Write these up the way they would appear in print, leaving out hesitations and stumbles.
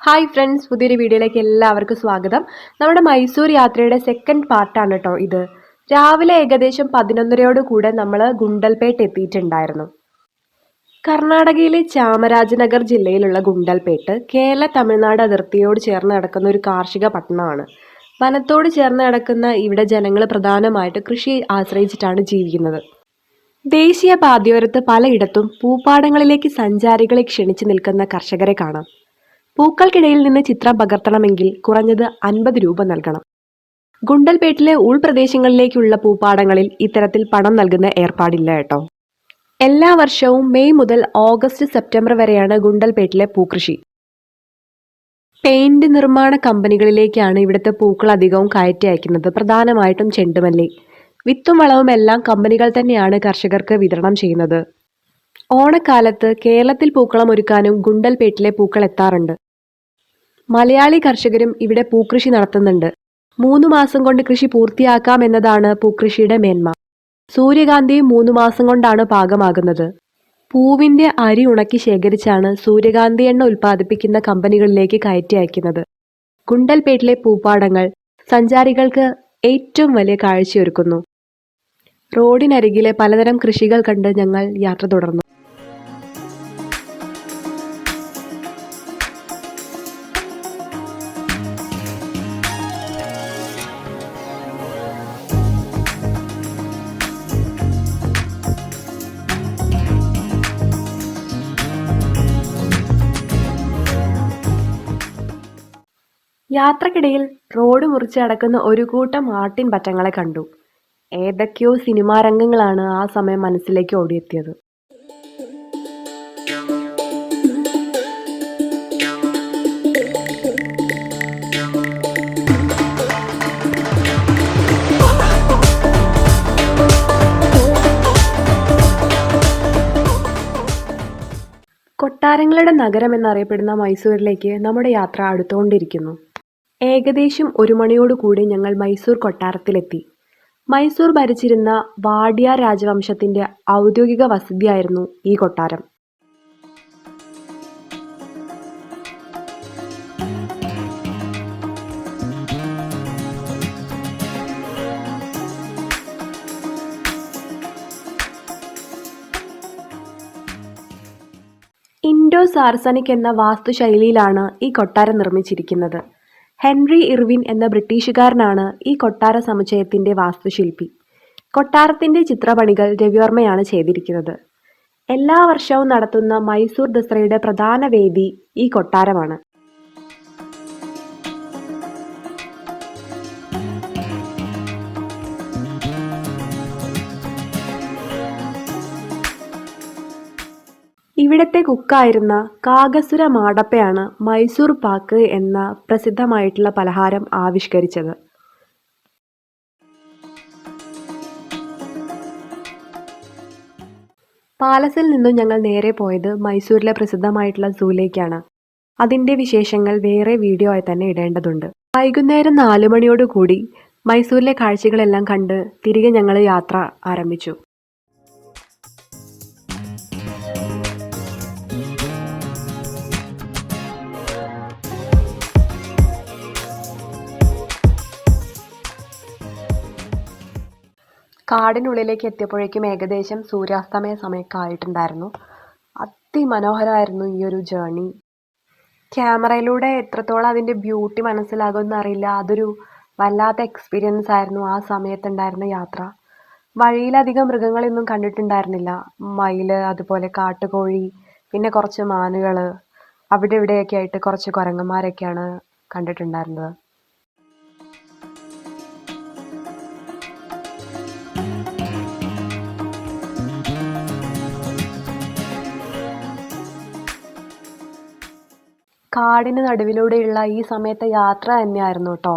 Hi friends, പുതിയൊരു വീഡിയോയിലേക്ക് എല്ലാവർക്കും സ്വാഗതം. നമ്മുടെ മൈസൂർ യാത്രയുടെ സെക്കൻഡ് പാർട്ടാണ് കേട്ടോ ഇത്. രാവിലെ ഏകദേശം 11:30 കൂടെ നമ്മൾ ഗുണ്ടൽപേട്ട് എത്തിയിട്ടുണ്ടായിരുന്നു. കർണാടകയിലെ ചാമരാജനഗർ ജില്ലയിലുള്ള ഗുണ്ടൽപേട്ട് കേരള തമിഴ്നാട് അതിർത്തിയോട് ചേർന്ന് കിടക്കുന്ന ഒരു കാർഷിക പട്ടണമാണ്. വനത്തോട് ചേർന്ന് കിടക്കുന്ന ഇവിടെ ജനങ്ങൾ പ്രധാനമായിട്ട് കൃഷി ആശ്രയിച്ചിട്ടാണ് ജീവിക്കുന്നത്. ദേശീയ പാതയോരത്ത് പലയിടത്തും പൂപ്പാടങ്ങളിലേക്ക് സഞ്ചാരികളെ ക്ഷണിച്ചു നിൽക്കുന്ന കർഷകരെ കാണാം. പൂക്കൾക്കിടയിൽ നിന്ന് ചിത്രം പകർത്തണമെങ്കിൽ കുറഞ്ഞത് 50 രൂപ നൽകണം. ഗുണ്ടൽപേട്ടിലെ ഉൾപ്രദേശങ്ങളിലേക്കുള്ള പൂപ്പാടങ്ങളിൽ ഇത്തരത്തിൽ പണം നൽകുന്ന ഏർപ്പാടില്ല കേട്ടോ. എല്ലാ വർഷവും മെയ് മുതൽ ഓഗസ്റ്റ് സെപ്റ്റംബർ വരെയാണ് ഗുണ്ടൽപേട്ടിലെ പൂക്കൃഷി. പെയിന്റ് നിർമ്മാണ കമ്പനികളിലേക്കാണ് ഇവിടുത്തെ പൂക്കൾ അധികവും കയറ്റി അയക്കുന്നത്. പ്രധാനമായിട്ടും ചെണ്ടുമല്ലി. വിത്തും വളവും എല്ലാം കമ്പനികൾ തന്നെയാണ് കർഷകർക്ക് വിതരണം ചെയ്യുന്നത്. ഓണക്കാലത്ത് കേരളത്തിൽ പൂക്കളം ഒരുക്കാനും ഗുണ്ടൽപേട്ടിലെ പൂക്കൾ എത്താറുണ്ട്. മലയാളി കർഷകരും ഇവിടെ പൂക്കൃഷി നടത്തുന്നുണ്ട്. 3 മാസം കൊണ്ട് കൃഷി പൂർത്തിയാക്കാം എന്നതാണ് പൂക്കൃഷിയുടെ മേന്മ. സൂര്യകാന്തിയും 3 മാസം കൊണ്ടാണ് പാകമാകുന്നത്. പൂവിന്റെ അരി ഉണക്കി ശേഖരിച്ചാണ് സൂര്യകാന്തി എണ്ണ ഉൽപ്പാദിപ്പിക്കുന്ന കമ്പനികളിലേക്ക് കയറ്റി അയക്കുന്നത്. ഗുണ്ടൽപേട്ടിലെ പൂപ്പാടങ്ങൾ സഞ്ചാരികൾക്ക് ഏറ്റവും വലിയ കാഴ്ചയൊരുക്കുന്നു. റോഡിനരികിലെ പലതരം കൃഷികൾ കണ്ട് ഞങ്ങൾ യാത്ര തുടർന്നു. യാത്രക്കിടയിൽ റോഡ് മുറിച്ച് കടക്കുന്ന ഒരു കൂട്ടം ആട്ടിൻ പറ്റങ്ങളെ കണ്ടു. ഏതൊക്കെയോ സിനിമാ രംഗങ്ങളാണ് ആ സമയം മനസ്സിലേക്ക് ഓടിയെത്തിയത്. കൊട്ടാരങ്ങളുടെ നഗരം എന്നറിയപ്പെടുന്ന മൈസൂരിലേക്ക് നമ്മുടെ യാത്ര അടുത്തുകൊണ്ടിരിക്കുന്നു. ഏകദേശം 1 മണിയോടുകൂടി ഞങ്ങൾ മൈസൂർ കൊട്ടാരത്തിലെത്തി. മൈസൂർ ഭരിച്ചിരുന്ന വാഡിയാർ രാജവംശത്തിന്റെ ഔദ്യോഗിക വസതിയായിരുന്നു ഈ കൊട്ടാരം. ഇൻഡോ സാർസനിക് എന്ന വാസ്തുശൈലിയിലാണ് ഈ കൊട്ടാരം നിർമ്മിച്ചിരിക്കുന്നത്. ഹെൻറി ഇർവിൻ എന്ന ബ്രിട്ടീഷുകാരനാണ് ഈ കൊട്ടാര സമുച്ചയത്തിന്റെ വാസ്തുശില്പി. കൊട്ടാരത്തിന്റെ ചിത്രപണികൾ രവിവർമ്മയാണ് ചെയ്തിരിക്കുന്നത്. എല്ലാ വർഷവും നടത്തുന്ന മൈസൂർ ദസറയുടെ പ്രധാന വേദി ഈ കൊട്ടാരമാണ്. ഇവിടത്തെ കുക്കായിരുന്ന കാകസുര മാടപ്പയാണ് മൈസൂർ പാക്ക് എന്ന പ്രസിദ്ധമായിട്ടുള്ള പലഹാരം ആവിഷ്കരിച്ചത്. പാലസിൽ നിന്നും ഞങ്ങൾ നേരെ പോയത് മൈസൂരിലെ പ്രസിദ്ധമായിട്ടുള്ള സൂയിലേക്കാണ്. അതിൻ്റെ വിശേഷങ്ങൾ വേറെ വീഡിയോ ആയി തന്നെ ഇടേണ്ടതുണ്ട്. വൈകുന്നേരം 4 മണിയോടുകൂടി മൈസൂരിലെ കാഴ്ചകളെല്ലാം കണ്ട് തിരികെ ഞങ്ങൾ യാത്ര ആരംഭിച്ചു. കാടിനുള്ളിലേക്ക് എത്തിയപ്പോഴേക്കും ഏകദേശം സൂര്യാസ്തമയ സമയമൊക്കെ ആയിട്ടുണ്ടായിരുന്നു. അതിമനോഹരമായിരുന്നു ഈ ഒരു ജേർണി. ക്യാമറയിലൂടെ എത്രത്തോളം അതിൻ്റെ ബ്യൂട്ടി മനസ്സിലാകുമെന്ന് അറിയില്ല. അതൊരു വല്ലാത്ത എക്സ്പീരിയൻസ് ആയിരുന്നു ആ സമയത്തുണ്ടായിരുന്ന യാത്ര. വഴിയിലധികം മൃഗങ്ങളൊന്നും കണ്ടിട്ടുണ്ടായിരുന്നില്ല. മയില്, അതുപോലെ കാട്ടുകോഴി, പിന്നെ കുറച്ച് മാനുകൾ, അവിടെ ഇവിടെയൊക്കെ ആയിട്ട് കുറച്ച് കുരങ്ങന്മാരൊക്കെയാണ് കണ്ടിട്ടുണ്ടായിരുന്നത്. കാടിന് നടുവിലൂടെയുള്ള ഈ സമയത്തെ യാത്ര തന്നെയായിരുന്നു കേട്ടോ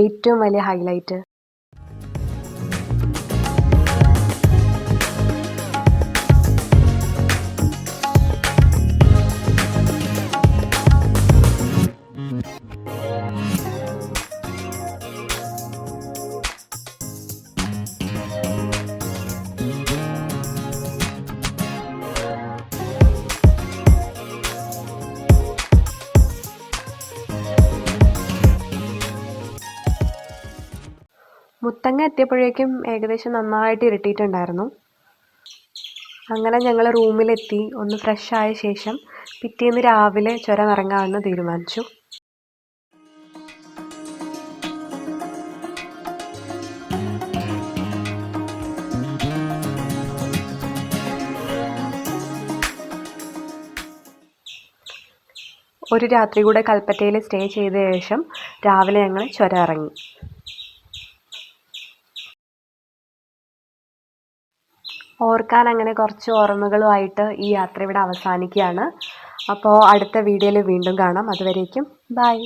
ഏറ്റവും വലിയ ഹൈലൈറ്റ്. മുത്തങ്ങ എത്തിയപ്പോഴേക്കും ഏകദേശം നന്നായിട്ട് ഇരുട്ടിയിട്ടുണ്ടായിരുന്നു. അങ്ങനെ ഞങ്ങൾ റൂമിലെത്തി ഒന്ന് ഫ്രഷ് ആയ ശേഷം പിറ്റേന്ന് രാവിലെ ചുരം ഇറങ്ങാമെന്ന് തീരുമാനിച്ചു. ഒരു രാത്രി കൂടെ കൽപ്പറ്റയിൽ സ്റ്റേ ചെയ്ത ശേഷം രാവിലെ ഞങ്ങൾ ചുരം ഇറങ്ങി. ഓർക്കാൻ അങ്ങനെ കുറച്ച് ഓർമ്മകളുമായിട്ട് ഈ യാത്ര ഇവിടെ അവസാനിക്കുകയാണ്. അപ്പോൾ അടുത്ത വീഡിയോയിൽ വീണ്ടും കാണാം. അതുവരേക്കും ബൈ.